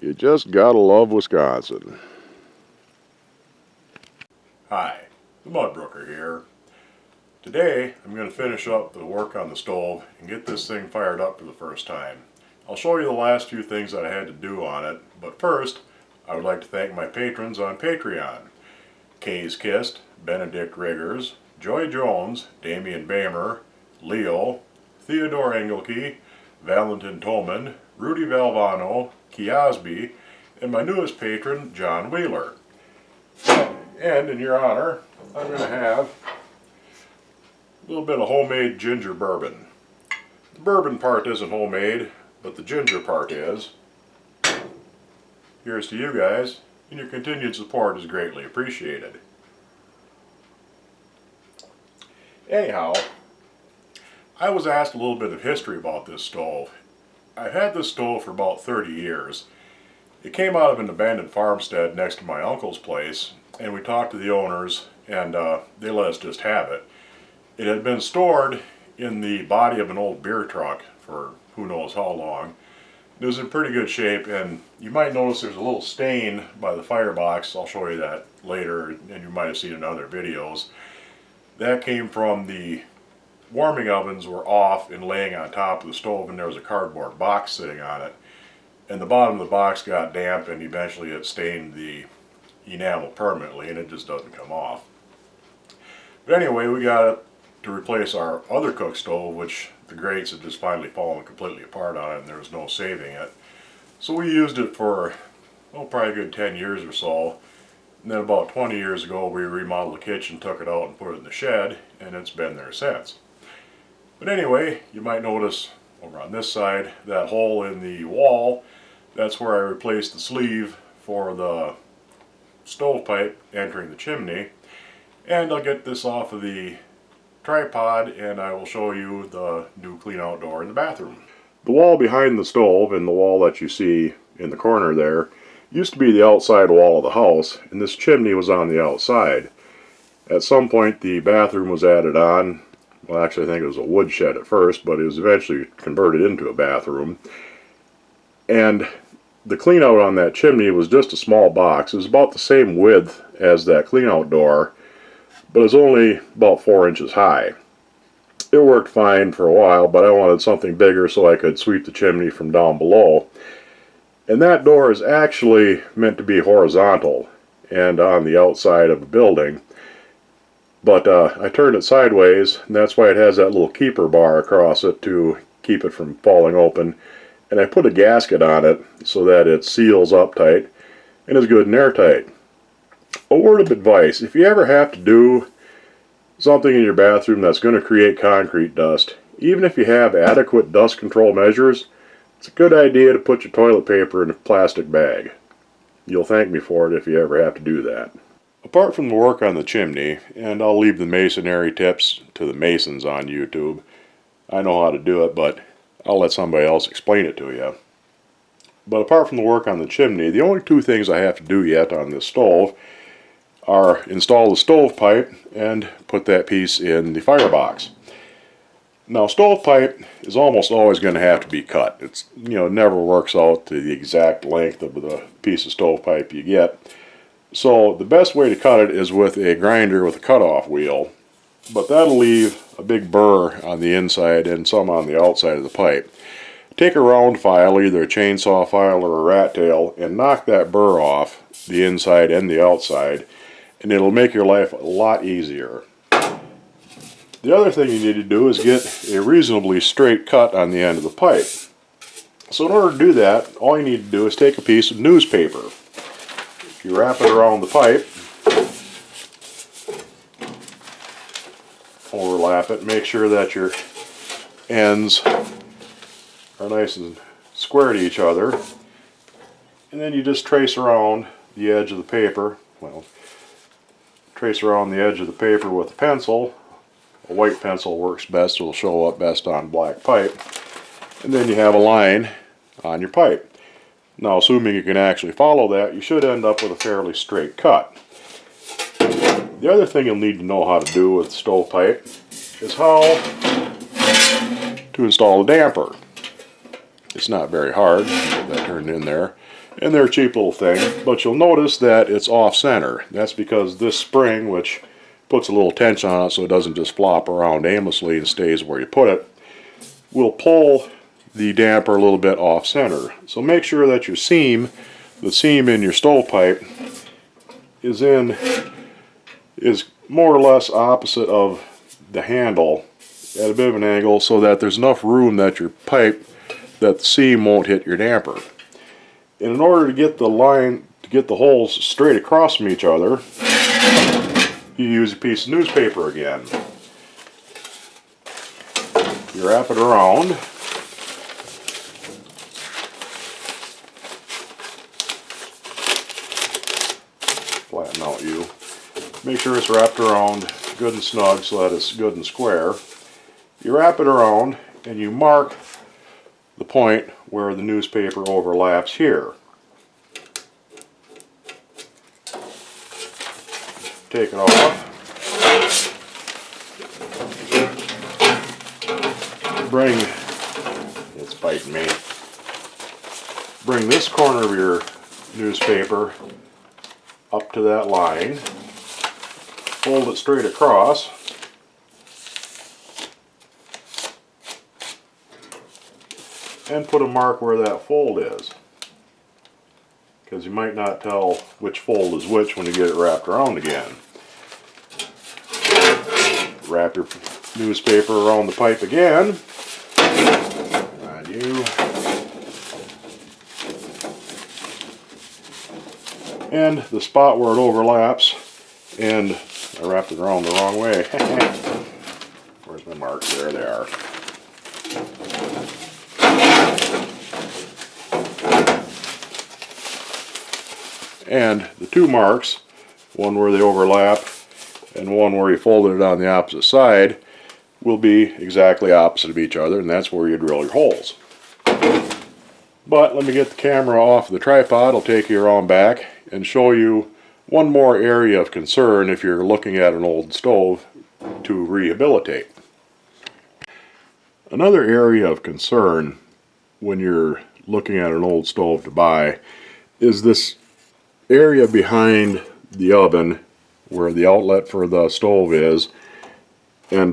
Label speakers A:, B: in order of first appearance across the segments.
A: You just gotta love Wisconsin.
B: Hi, the Mudbrooker here. Today I'm going to finish up the work on the stove and get this thing fired up for the first time. I'll show you the last few things that I had to do on it, but first I would like to thank my patrons on Patreon. Kay's Kist, Benedict Riggers, Joy Jones, Damian Bamer, Leo, Theodore Engelke, Valentin Tolman, Rudy Valvano, Kiosby, and my newest patron, John Wheeler. And in your honor, I'm going to have a little bit of homemade ginger bourbon. The bourbon part isn't homemade, but the ginger part is. Here's to you guys, and your continued support is greatly appreciated. Anyhow, I was asked a little bit of history about this stove. I've had this stove for about 30 years. It came out of an abandoned farmstead next to my uncle's place, and we talked to the owners, and they let us just have it. It had been stored in the body of an old beer truck for who knows how long. It was in pretty good shape, and you might notice there's a little stain by the firebox. I'll show you that later, and you might have seen in other videos. That came from the warming ovens were off and laying on top of the stove, and there was a cardboard box sitting on it. And the bottom of the box got damp, and eventually it stained the enamel permanently, and it just doesn't come off. But anyway, we got it to replace our other cook stove, which the grates had just finally fallen completely apart on it, and there was no saving it. So we used it for, probably a good 10 years or so. And then about 20 years ago, we remodeled the kitchen, took it out and put it in the shed, and it's been there since. But anyway, you might notice over on this side, that hole in the wall, that's where I replaced the sleeve for the stovepipe entering the chimney. And I'll get this off of the tripod and I will show you the new clean out door in the bathroom. The wall behind the stove and the wall that you see in the corner there used to be the outside wall of the house, and this chimney was on the outside. At some point the bathroom was added on. Well, actually I think it was a wood shed at first, but it was eventually converted into a bathroom. And the clean out on that chimney was just a small box. It was about the same width as that clean out door, but it was only about 4 inches high. It worked fine for a while, but I wanted something bigger so I could sweep the chimney from down below. And that door is actually meant to be horizontal and on the outside of a building. But I turned it sideways, and that's why it has that little keeper bar across it to keep it from falling open. And I put a gasket on it so that it seals up tight and is good and airtight. A word of advice: if you ever have to do something in your bathroom that's going to create concrete dust, even if you have adequate dust control measures, it's a good idea to put your toilet paper in a plastic bag. You'll thank me for it if you ever have to do that. Apart from the work on the chimney, and I'll leave the masonry tips to the masons on YouTube. I know how to do it, but I'll let somebody else explain it to you. But apart from the work on the chimney, the only two things I have to do yet on this stove are install the stovepipe and put that piece in the firebox. Now, stovepipe is almost always going to have to be cut. It's, it never works out to the exact length of the piece of stovepipe you get. So the best way to cut it is with a grinder with a cutoff wheel. But that'll leave a big burr on the inside and some on the outside of the pipe. Take a round file, either a chainsaw file or a rat tail, and knock that burr off the inside and the outside, and it'll make your life a lot easier. The other thing you need to do is get a reasonably straight cut on the end of the pipe. So in order to do that, all you need to do is take a piece of newspaper. You wrap it around the pipe, overlap it, make sure that your ends are nice and square to each other, and then you just trace around the edge of the paper. Trace around the edge of the paper with a pencil. A white pencil works best, it'll show up best on black pipe, and then you have a line on your pipe. Now, assuming you can actually follow that, you should end up with a fairly straight cut. The other thing you'll need to know how to do with the stovepipe is how to install a damper. It's not very hard. Get that turned in there. And they're a cheap little thing, but you'll notice that it's off center. That's because this spring, which puts a little tension on it so it doesn't just flop around aimlessly and stays where you put it, will pull the damper a little bit off center. So make sure that your seam, the seam in your stovepipe, is more or less opposite of the handle at a bit of an angle, so that there's enough room that your pipe, that the seam won't hit your damper. And in order to get the line, to get the holes straight across from each other, you use a piece of newspaper again. You wrap it around. Flatten out you. Make sure it's wrapped around good and snug so that it's good and square. You wrap it around and you mark the point where the newspaper overlaps here. Take it off. It's biting me. Bring this corner of your newspaper up to that line. Fold it straight across. And put a mark where that fold is. Because you might not tell which fold is which when you get it wrapped around again. Wrap your newspaper around the pipe again. And you. And the spot where it overlaps, and I wrapped it around the wrong way. Where's my marks? There they are. And the two marks, one where they overlap and one where you folded it on the opposite side, will be exactly opposite of each other, and that's where you drill your holes. But let me get the camera off the tripod. I'll take you around back and show you one more area of concern if you're looking at an old stove to rehabilitate. Another area of concern when you're looking at an old stove to buy is this area behind the oven where the outlet for the stove is, and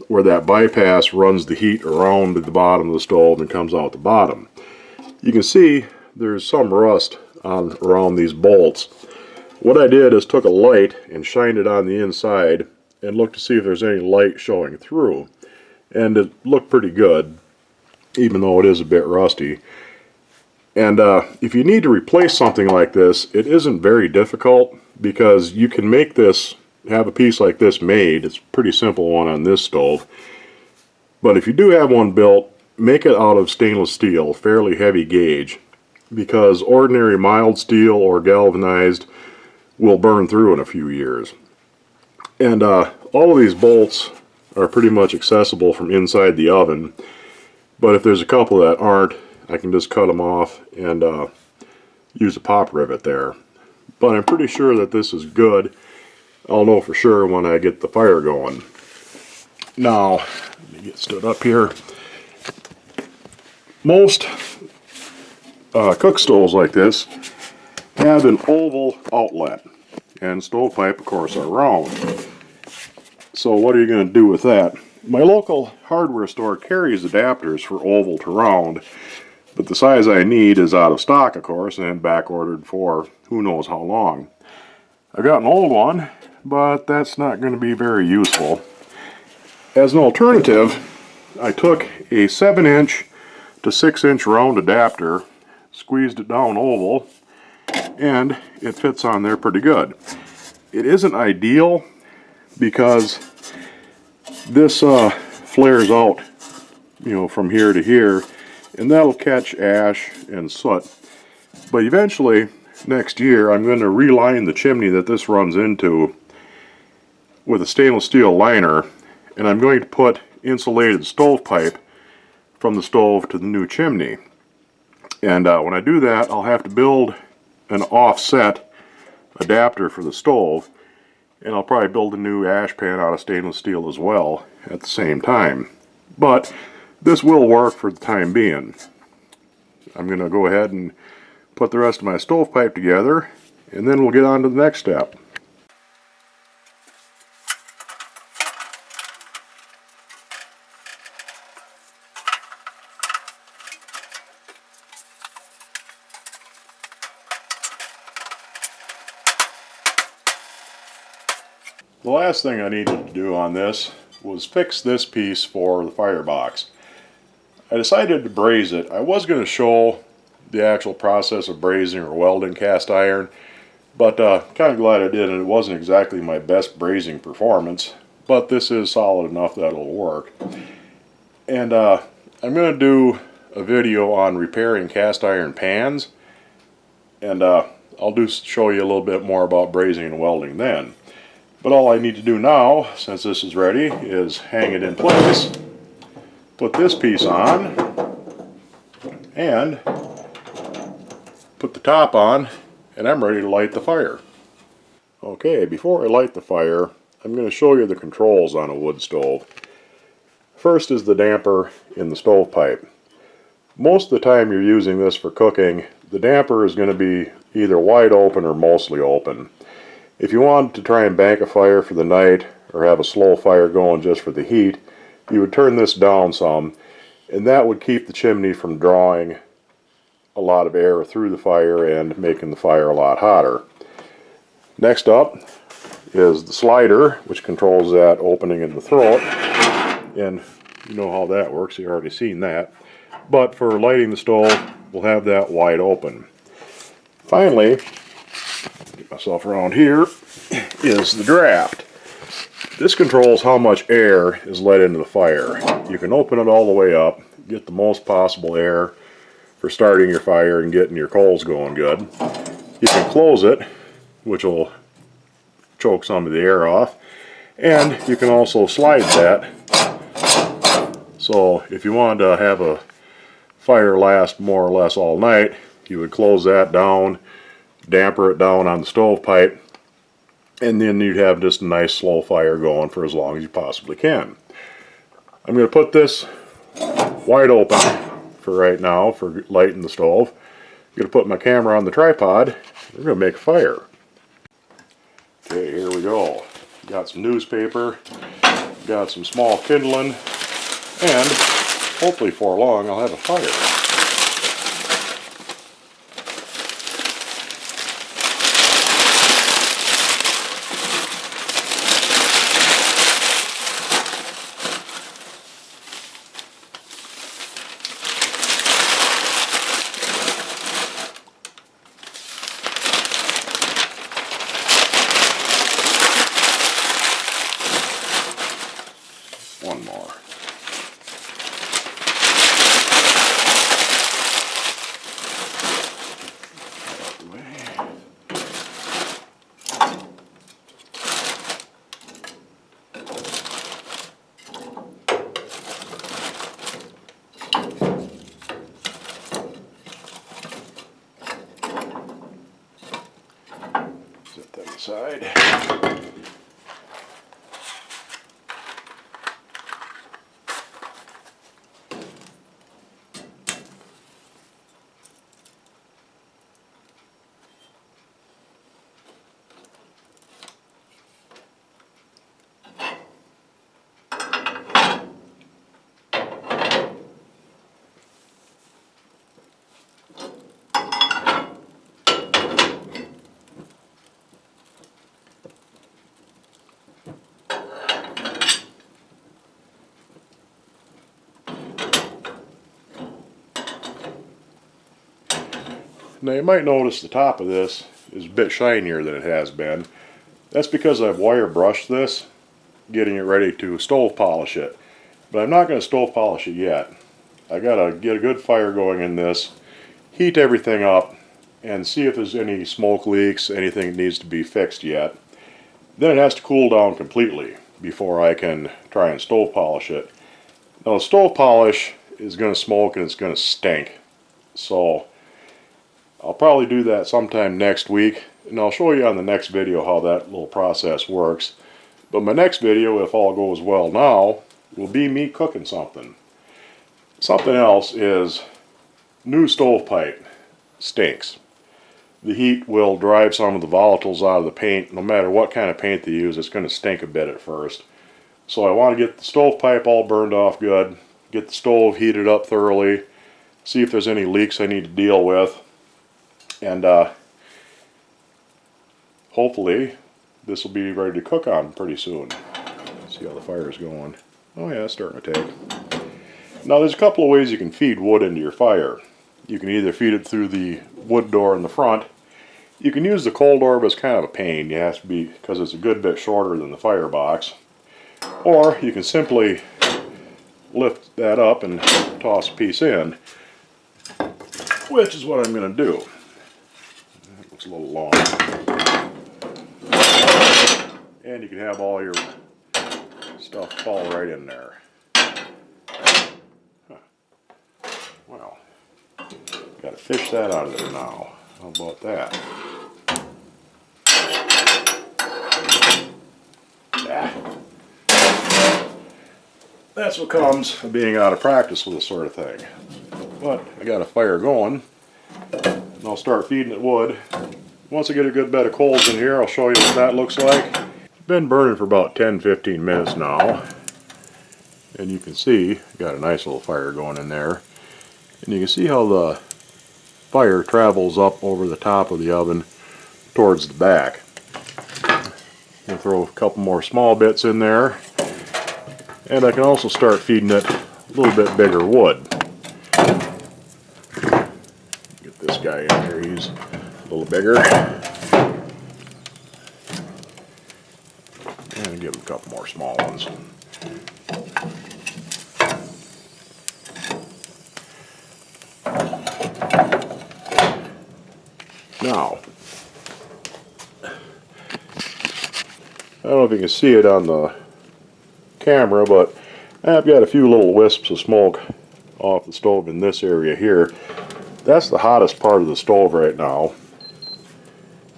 B: where that bypass runs the heat around the bottom of the stove and comes out the bottom. You can see there's some rust around these bolts. What I did is took a light and shined it on the inside and looked to see if there's any light showing through, and it looked pretty good, even though it is a bit rusty. And if you need to replace something like this, it isn't very difficult, because you can make this, have a piece like this made. It's a pretty simple one on this stove. But if you do have one built, make it out of stainless steel, fairly heavy gauge, because ordinary mild steel or galvanized will burn through in a few years. And all of these bolts are pretty much accessible from inside the oven, but if there's a couple that aren't, I can just cut them off and use a pop rivet there. But I'm pretty sure that this is good. I'll know for sure when I get the fire going. Now, let me get stood up here. Most cook stoves like this have an oval outlet, and stovepipe, of course, are round. So what are you going to do with that? My local hardware store carries adapters for oval to round, but the size I need is out of stock, of course, and back ordered for who knows how long. I've got an old one, but that's not going to be very useful. As an alternative, I took a 7-inch to 6-inch round adapter, squeezed it down oval, and it fits on there pretty good. It isn't ideal because this flares out, you know, from here to here, and that'll catch ash and soot. But eventually, next year, I'm going to reline the chimney that this runs into with a stainless steel liner, and I'm going to put insulated stovepipe from the stove to the new chimney. And when I do that, I'll have to build an offset adapter for the stove, and I'll probably build a new ash pan out of stainless steel as well at the same time. But this will work for the time being. I'm going to go ahead and put the rest of my stovepipe together, and then we'll get on to the next step. The last thing I needed to do on this was fix this piece for the firebox. I decided to braze it. I was going to show the actual process of brazing or welding cast iron, but kind of glad I did, and it wasn't exactly my best brazing performance, but this is solid enough that it'll work. And I'm going to do a video on repairing cast iron pans, and I'll show you a little bit more about brazing and welding then. But all I need to do now, since this is ready, is hang it in place, put this piece on, and put the top on, and I'm ready to light the fire. Okay, before I light the fire, I'm going to show you the controls on a wood stove. First is the damper in the stovepipe. Most of the time you're using this for cooking, the damper is going to be either wide open or mostly open. If you wanted to try and bank a fire for the night or have a slow fire going just for the heat, you would turn this down some, and that would keep the chimney from drawing a lot of air through the fire and making the fire a lot hotter. Next up is the slider, which controls that opening in the throat, and you know how that works, you've already seen that. But for lighting the stove, we'll have that wide open. Finally, get myself around here, is the draft. This controls how much air is let into the fire. You can open it all the way up, get the most possible air for starting your fire and getting your coals going good. You can close it, which will choke some of the air off, and you can also slide that. So if you wanted to have a fire last more or less all night, you would close that down, damper it down on the stovepipe, and then you'd have just a nice slow fire going for as long as you possibly can. I'm going to put this wide open for right now for lighting the stove. I'm going to put my camera on the tripod. We're going to make a fire. Okay, here we go. Got some newspaper, got some small kindling, and hopefully for long I'll have a fire. One more. Out the way. Set that aside. Now you might notice the top of this is a bit shinier than it has been. That's because I've wire brushed this, getting it ready to stove polish it. But I'm not going to stove polish it yet. I gotta get a good fire going in this, heat everything up, and see if there's any smoke leaks, anything that needs to be fixed yet. Then it has to cool down completely before I can try and stove polish it. Now the stove polish is going to smoke and it's going to stink. So I'll probably do that sometime next week, and I'll show you on the next video how that little process works. But my next video, if all goes well now, will be me cooking something. Something else is new stovepipe stinks. The heat will drive some of the volatiles out of the paint. No matter what kind of paint they use, it's going to stink a bit at first. So I want to get the stovepipe all burned off good, get the stove heated up thoroughly, see if there's any leaks I need to deal with, and hopefully this will be ready to cook on pretty soon. See how the fire's going. Oh yeah, it's starting to take. Now there's a couple of ways you can feed wood into your fire. You can either feed it through the wood door in the front. You can use the coal door, but it's kind of a pain. You have to be, because it's a good bit shorter than the firebox. Or you can simply lift that up and toss a piece in, which is what I'm going to do. That looks a little long. And you can have all your stuff fall right in there. Huh. Well, got to fish that out of there now. How about that? That's what comes of being out of practice with this sort of thing. But I got a fire going, and I'll start feeding it wood. Once I get a good bed of coals in here, I'll show you what that looks like. It's been burning for about 10-15 minutes now, and you can see got a nice little fire going in there. And you can see how the fire travels up over the top of the oven towards the back. I'll throw a couple more small bits in there. And I can also start feeding it a little bit bigger wood. Get this guy in here, he's a little bigger. And give him a couple more small ones. Now, I don't know if you can see it on the camera, but I've got a few little wisps of smoke off the stove in this area here. That's the hottest part of the stove right now.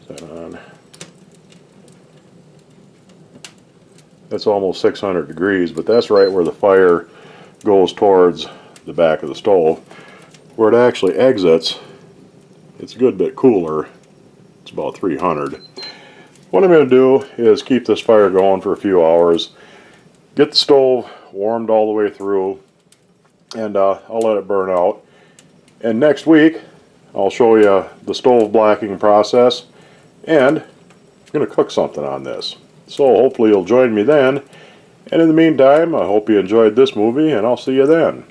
B: Is that on? That's almost 600 degrees, but that's right where the fire goes towards the back of the stove. Where it actually exits, it's a good bit cooler. It's about 300. What I'm going to do is keep this fire going for a few hours, get the stove warmed all the way through, and I'll let it burn out. And next week I'll show you the stove blacking process, and I'm going to cook something on this. So hopefully you'll join me then. And in the meantime, I hope you enjoyed this movie, and I'll see you then.